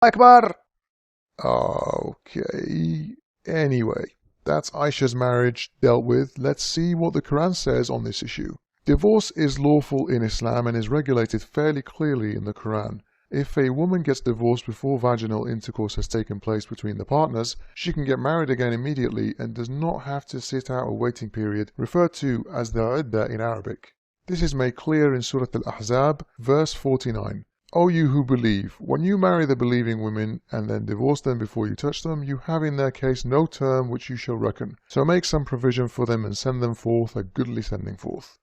Akbar! Okay. Anyway, that's Aisha's marriage dealt with. Let's see what the Quran says on this issue. Divorce is lawful in Islam and is regulated fairly clearly in the Quran. If a woman gets divorced before vaginal intercourse has taken place between the partners, she can get married again immediately and does not have to sit out a waiting period referred to as the iddah in Arabic. This is made clear in Surah Al-Ahzab, verse 49. O you who believe, when you marry the believing women and then divorce them before you touch them, you have in their case no term which you shall reckon. So make some provision for them and send them forth a goodly sending forth.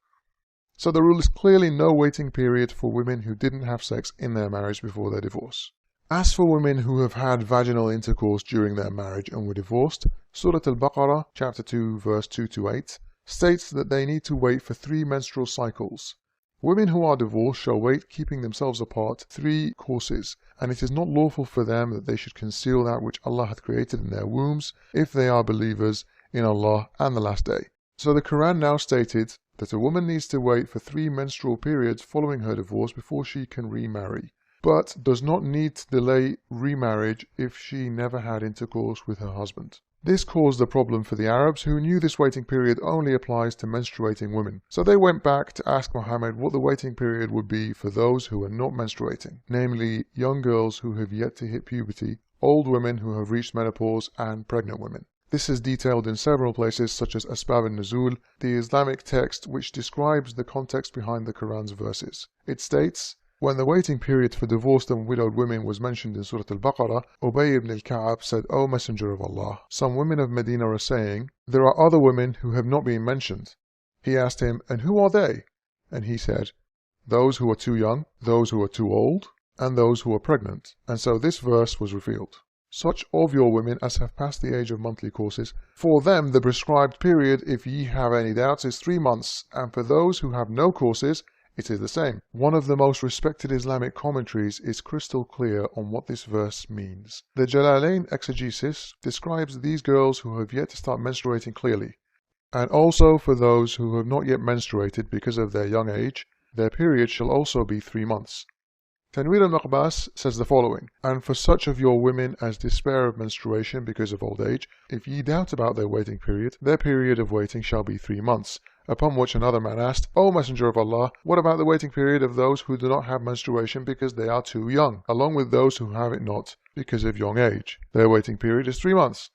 So the rule is clearly no waiting period for women who didn't have sex in their marriage before their divorce. As for women who have had vaginal intercourse during their marriage and were divorced, Surah Al-Baqarah, chapter 2, verse 2-8, states that they need to wait for 3 menstrual cycles. Women who are divorced shall wait, keeping themselves apart, 3 courses, and it is not lawful for them that they should conceal that which Allah hath created in their wombs, if they are believers in Allah and the Last Day. So the Quran now stated that a woman needs to wait for 3 menstrual periods following her divorce before she can remarry, but does not need to delay remarriage if she never had intercourse with her husband. This caused a problem for the Arabs, who knew this waiting period only applies to menstruating women. So they went back to ask Muhammad what the waiting period would be for those who are not menstruating, namely young girls who have yet to hit puberty, old women who have reached menopause, and pregnant women. This is detailed in several places such as Asbab al-Nuzul, the Islamic text which describes the context behind the Quran's verses. It states, when the waiting period for divorced and widowed women was mentioned in Surah Al-Baqarah, Ubay ibn al-Ka'ab said, O Messenger of Allah, some women of Medina are saying, there are other women who have not been mentioned. He asked him, and who are they? And he said, those who are too young, those who are too old, and those who are pregnant. And so this verse was revealed. Such of your women as have passed the age of monthly courses, for them the prescribed period, if ye have any doubts, is 3 months, and for those who have no courses, it is the same. One of the most respected Islamic commentaries is crystal clear on what this verse means. The Jalalain exegesis describes these girls who have yet to start menstruating clearly. And also for those who have not yet menstruated because of their young age, their period shall also be 3 months. Tanwir al-Maqbas says the following, and for such of your women as despair of menstruation because of old age, if ye doubt about their waiting period, their period of waiting shall be 3 months. Upon which another man asked, O Messenger of Allah, what about the waiting period of those who do not have menstruation because they are too young, along with those who have it not because of young age? Their waiting period is 3 months.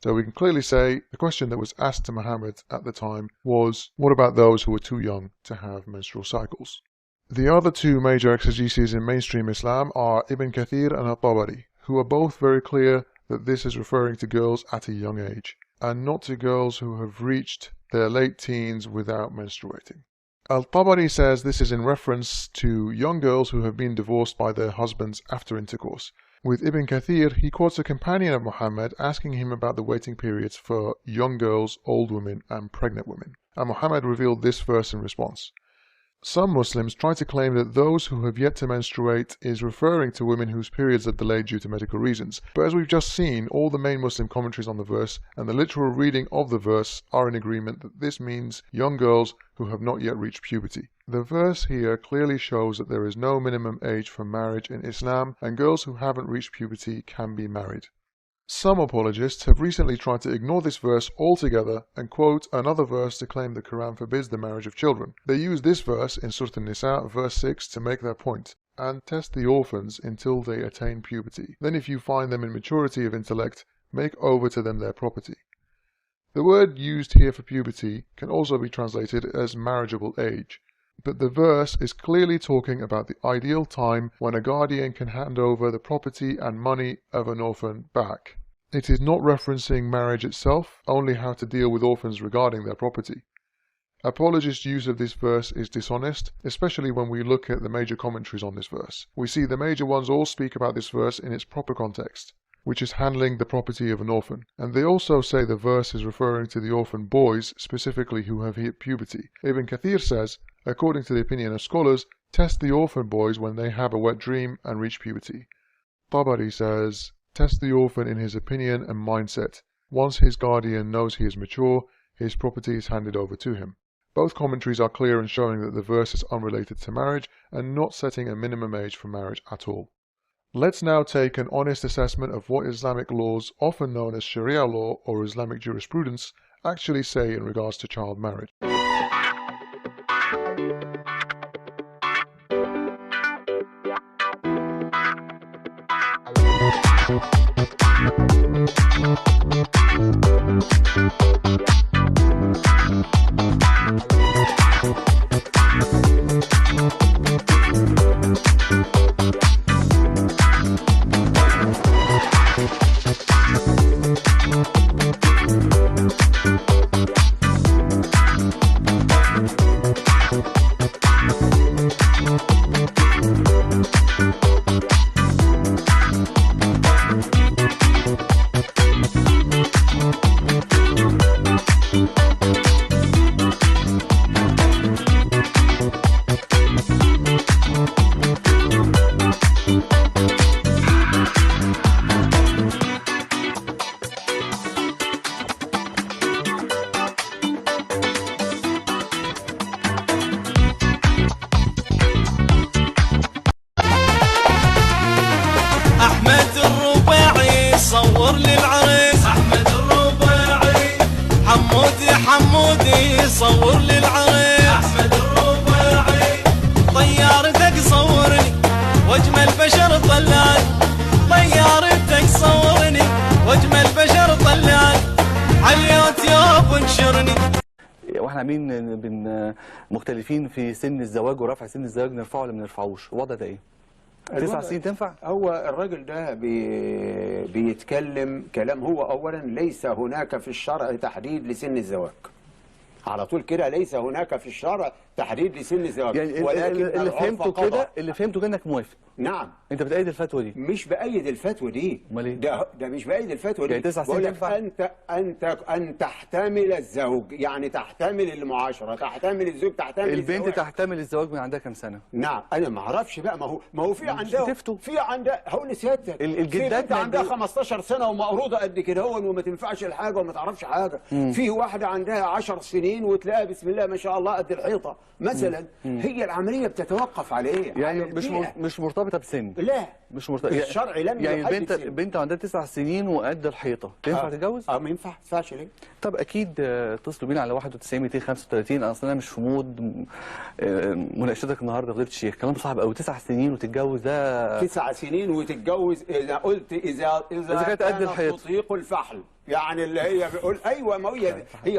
So we can clearly say the question that was asked to Muhammad at the time was, what about those who are too young to have menstrual cycles? The other 2 major exegeses in mainstream Islam are Ibn Kathir and Al-Tabari, who are both very clear that this is referring to girls at a young age, and not to girls who have reached their late teens without menstruating. Al-Tabari says this is in reference to young girls who have been divorced by their husbands after intercourse. With Ibn Kathir, he quotes a companion of Muhammad asking him about the waiting periods for young girls, old women, and pregnant women, and Muhammad revealed this verse in response. Some Muslims try to claim that those who have yet to menstruate is referring to women whose periods are delayed due to medical reasons, but as we've just seen, all the main Muslim commentaries on the verse and the literal reading of the verse are in agreement that this means young girls who have not yet reached puberty. The verse here clearly shows that there is no minimum age for marriage in Islam, and girls who haven't reached puberty can be married. Some apologists have recently tried to ignore this verse altogether and quote another verse to claim the Quran forbids the marriage of children. They use this verse in Surah An-Nisa, verse 6, to make their point, and test the orphans until they attain puberty. Then if you find them in maturity of intellect, make over to them their property. The word used here for puberty can also be translated as marriageable age, but the verse is clearly talking about the ideal time when a guardian can hand over the property and money of an orphan back. It is not referencing marriage itself, only how to deal with orphans regarding their property. Apologists' use of this verse is dishonest, especially when we look at the major commentaries on this verse. We see the major ones all speak about this verse in its proper context, which is handling the property of an orphan, and they also say the verse is referring to the orphan boys specifically who have hit puberty. Ibn Kathir says, according to the opinion of scholars, test the orphan boys when they have a wet dream and reach puberty. Tabari says, test the orphan in his opinion and mindset. Once his guardian knows he is mature, his property is handed over to him. Both commentaries are clear in showing that the verse is unrelated to marriage and not setting a minimum age for marriage at all. Let's now take an honest assessment of what Islamic laws, often known as Sharia law or Islamic jurisprudence, actually say in regards to child marriage. صور للعريس أحمد الرباعي، حمودي صور للعريس أحمد الرباعي، طيارتك صورني واجمل بشر طلعني، طيارتك صورني واجمل بشر طلعني، على اليوتيوب انشرني. واحنا عاملين مختلفين في سن الزواج ورفع سن الزواج، نرفعه ولا ما نرفعوش؟ الوضع ده ايه؟ 9 سنين تنفع؟ هو الراجل ده بيتكلم كلام. هو اولا ليس هناك في الشرع تحديد لسن الزواج، على طول كده ليس هناك في الشرع تحديد لسن الزواج. يعني ولكن اللي فهمته كده انك موافق. نعم. انت بتأيد الفتوى دي؟ مش بأيد الفتوى دي. امال ايه؟ ده مش بأيد الفتوى دي. يعني 9 سنين تنفع؟ أن تحتمل الزوج، يعني تحتمل المعاشرة، تحتمل الزوج، تحتمل البنت الزواج. تحتمل الزواج من عندها كام سنة؟ نعم. أنا ما أعرفش بقى. ما هو في عندها هقول لسيادتك الجدات عندها 15 سنة ومقروضة قد كده وما تنفعش الحاجة وما تعرفش حاجة. في واحدة عندها 10 سنين وتلاقيها بسم الله ما شاء الله قد الحيطة مثلا. هي العملية بتتوقف على ايه؟ يعني مش مرتبطة بسن. لا مش مرتبطة. الشرع لم يعني يحدد البنت عندها 9 سنين وقد الحيطة تنفع تتجوز؟ ما ينفعش ليه؟ طب اكيد اتصلوا بينا على 91 235. اصل انا مش في مود مناقشتك النهارده فضيله الشيخ، كلام صعب قوي. 9 سنين وتتجوز ده 9 سنين وتتجوز اذا قلت اذا كانت قد الحيطة تطيق الفحل، يعني اللي هي بيقول ايوه. ما هي